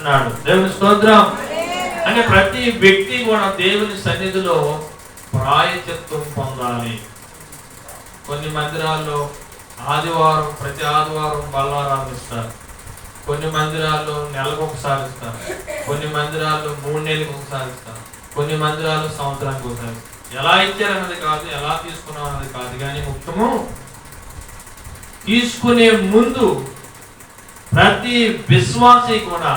చేస్తున్నాడు. దేవుని స్తోత్రం. అంటే ప్రతి వ్యక్తి కూడా దేవుని సన్నిధిలో ప్రాయశ్చిత్తం పొందాలి. కొన్ని మందిరాల్లో ఆదివారం ప్రతి ఆదివారం బల్లారాలు ఇస్తారు, కొన్ని మందిరాల్లో నెలకు ఒకసారి ఇస్తారు, కొన్ని మందిరాల్లో 3 నెలలకు ఒకసారి ఇస్తారు, కొన్ని మందిరాల్లో సంవత్సరానికి ఒకసారి. ఎలా ఇచ్చారన్నది కాదు, ఎలా తీసుకున్నాం అన్నది కాదు, కానీ ముఖ్యము తీసుకునే ముందు ప్రతి విశ్వాసి కూడా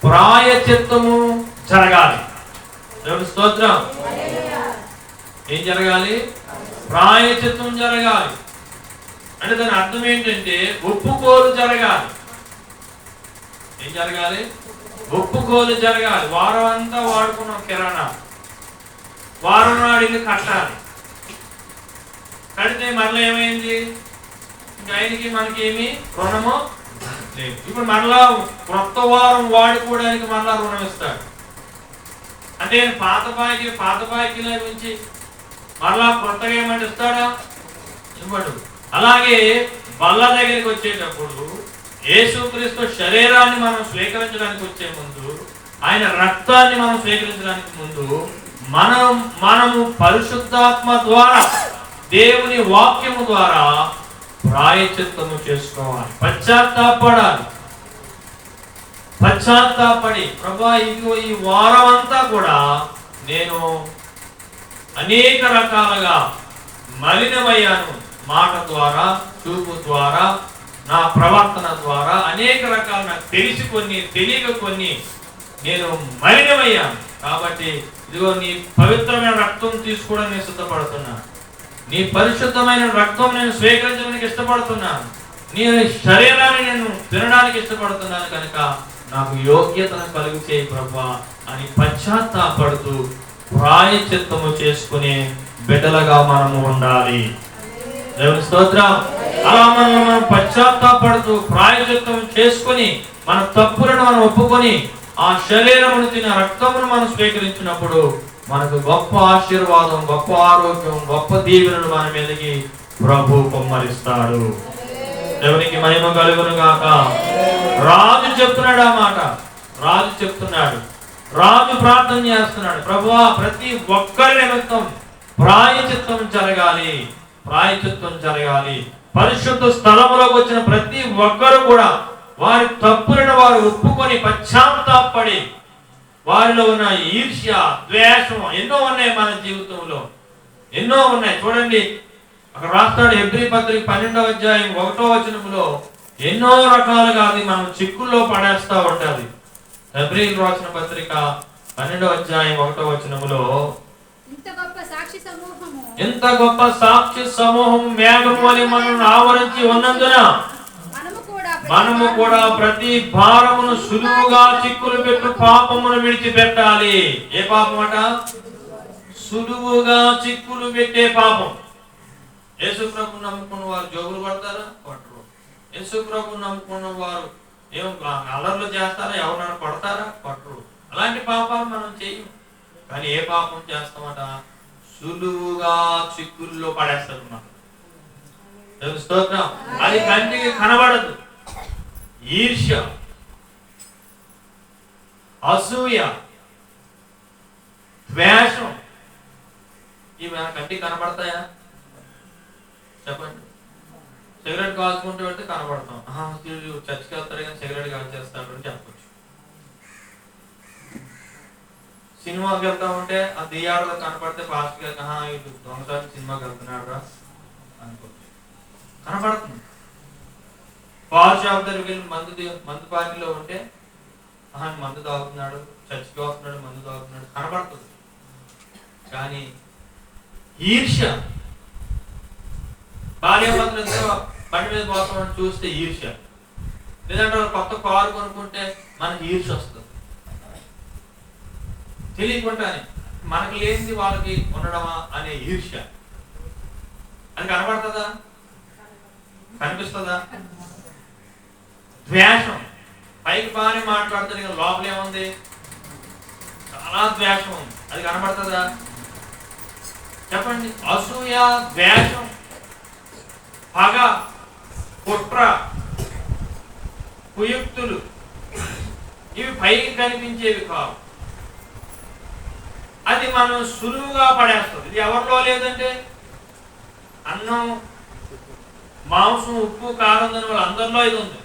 ప్రాయశ్చిత్తము జరగాలి. దేవుని స్తోత్రం. ఏం జరగాలి? ప్రాయశ్చిత్తం జరగాలి. అంటే దాని అర్థం ఏంటంటే ఒప్పుకోలు జరగాలి. ఏం జరగాలి? ఒప్పుకోలు జరగాలి. వారం అంతా వాడుకున్నాం కిరాణా, వారం నాడు కట్టాలి. కడితే మరలా ఏమైంది? ఇంకా ఆయనకి మనకి ఏమి రుణము లేదు. ఇప్పుడు మరలా కొత్త వారం వాడుకోవడానికి మరలా రుణం ఇస్తాడు. అంటే పాత బాకీల నుంచి మరలా కొత్తగా ఏమంటే ఇస్తాడా? ఇవ్వడు. అలాగే బల్ల దగ్గరికి వచ్చేటప్పుడు యేసుక్రీస్తు శరీరాన్ని మనం స్వీకరించడానికి వచ్చే ముందు, ఆయన రక్తాన్ని మనం స్వీకరించడానికి ముందు మనము పరిశుద్ధాత్మ ద్వారా దేవుని వాక్యము ద్వారా ప్రాయశ్చిత్తము చేసుకోవాలి. పశ్చాత్తాపడి ప్రభువా ఇదిగో ఈ వారం అంతా కూడా నేను అనేక రకాలుగా మలినమయ్యాను. మాట ద్వారా, చూపు ద్వారా, నా ప్రవర్తన ద్వారా అనేక రకాలు నాకు తెలిసి కొన్ని తెలియక కొన్ని నేను మలినమయ్యాను. కాబట్టి ఇదిగో నీ పవిత్రమైన రక్తం తీసుకోవడానికి నేను సిద్ధపడుతున్నాను, నీ పరిశుద్ధమైన రక్తం నేను స్వీకరించడానికి ఇష్టపడుతున్నాను, నీ శరీరాన్ని నేను తినడానికి ఇష్టపడుతున్నాను, కనుక నాకు యోగ్యతను కలుగు చేయి ప్రభువా అని పశ్చాత్తాపడుతూ ప్రాయశ్చిత్తము చేసుకునే బిడ్డలుగా మనము ఉండాలి. దేవుని స్తోత్రం. అలా మనం పశ్చాత్తాపడుతూ ప్రాయశ్చిత్తం చేసుకుని మన తప్పులను మనం ఒప్పుకొని ఆ శరీరమును తిన రక్తమును మనం స్వీకరించినప్పుడు మనకు గొప్ప ఆశీర్వాదం, గొప్ప ఆరోగ్యం, గొప్ప దీవెనలు మన మీదకి ప్రభు కుమ్మరిస్తాడు. దేవునికి మహిమ కలుగును గాక. రాజు చెప్తున్నాడు ఆ మాట. రాజు ప్రార్థన చేస్తున్నాడు, ప్రభువా ప్రతి ఒక్కరి నిమిత్తం ప్రాయశ్చిత్తం జరగాలి. పరిశుద్ధ స్థలములోకి వచ్చిన ప్రతి ఒక్కరు కూడా వారి తప్పులను వారు ఒప్పుకొని పశ్చాత్తాపడి, వారిలో ఉన్న ఈర్ష్య, ద్వేషం ఎన్నో ఉన్నాయి మన జీవితంలో, ఎన్నో ఉన్నాయి. చూడండి అక్కడ రాస్తాడు హెబ్రీ పత్రిక 12వ అధ్యాయం 1వ వచనంలో ఎన్నో రకాలుగా అది మనం చిక్కుల్లో పడేస్తా ఉంటది. హెబ్రీయులకు రాసిన పత్రిక 12వ అధ్యాయం 1వ వచనంలో ఇంత గొప్ప సాక్షి సమూహం మేఘం వలె మనల్ని ఆవరించి ఉన్నందున మనము కూడా ప్రతి భారమును సులువుగా చిక్కులు పెట్టు పాపమును విడిచిపెట్టాలి. ఏ పాపం అట? సులువుగా చిక్కులు పెట్టే పాపం. యేసు ప్రభువును నమ్ముకున్న వారు జోగులు పడతారా? పట్టరు. యేసు ప్రభువును నమ్ముకున్న వారు ఏం అల్లర్లు చేస్తారా? ఎవరైనా కొడతారా? పట్టరు. అలాంటి పాపాలు మనం చేయము. కానీ ఏ పాపం చేస్తామట? సులువుగా చిక్కుల్లో పడేస్తారు మనం. స్తోత్రం. అది కంటికి కనబడదు. ఈర్ష్య, అసూయ, ద్వేషం ఇవి మన కంటికి కనబడతాయా? చెప్పండి. సిగరెట్ కాల్చుకుంటూ వెళ్తే కనబడతాం, చర్చికి వెళ్తారు కానీ సిగరెట్ కాల్చేస్తాడు అని చెప్పచ్చు. సినిమాకి వెళ్తా ఉంటే ఆ దియాడలో కనపడితే ఫాస్ట్ గా దొంగసారి సినిమాకి వెళ్తున్నాడు రా అనుకోవచ్చు, కనపడుతుంది. పాల్ షాప్ దగ్గరికి వెళ్ళి మందు పార్టీలో ఉంటే మందు తాగుతున్నాడు, చర్చికి వస్తున్నాడు, మందు తాగుతున్నాడు కనపడుతుంది. కానీ ఈర్ష్య, భార్య భర్తలు బండి మీద పోతామని చూస్తే ఈర్ష్య, లేదంటే కొత్త కారు కొనుక్కుంటే మనకి ఈర్ష్య వస్తుంది. తెలియకుండానే మనకు లేనిది వాళ్ళకి ఉండడమా అనే ఈర్ష్య. అది కనబడుతుందా? కనిపిస్తుందా? ద్వేషం, పైకి బాగానే మాట్లాడుతుంది కానీ లోపల ఏముంది? చాలా ద్వేషం ఉంది. అది కనబడుతుందా? చెప్పండి. అసూయ, ద్వేషం, పగ, కుట్ర, కుయుక్తులు, ఇవి పైకి కనిపించేవి కావు. అది మనం సులువుగా పడేస్తుంది. ఇది ఎవరిలో లేదంటే అన్నం, మాంసం, ఉప్పు, కారం తిన వాళ్ళు అందరిలో ఇది ఉంది.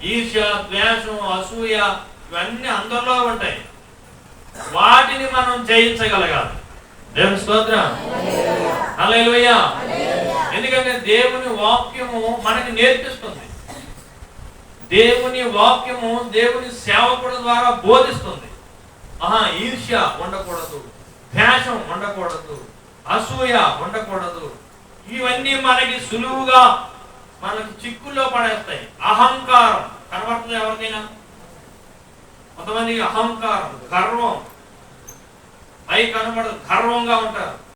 ఈర్ష్య, ద్వేషం, అసూయ ఇవన్నీ అందరిలో ఉంటాయి. వాటిని మనం జయించగలగాలి. దేవుని స్తోత్రం, హల్లెలూయా. ఎందుకంటే దేవుని వాక్యము మనకి నేర్పిస్తుంది. దేవుని వాక్యము దేవుని సేవకుల ద్వారా బోధిస్తుంది. ఈర్ష్య ఉండకూడదు, ద్వేషం ఉండకూడదు, అసూయ ఉండకూడదు. ఇవన్నీ మనకి సులువుగా మనకి చిక్కుల్లో పడేస్తాయి. అహంకారం కనబడుతుంది ఎవరికైనా? కొంతమందికి అహంకారం, గర్వం పై కనబడదు, గర్వంగా ఉంటారు.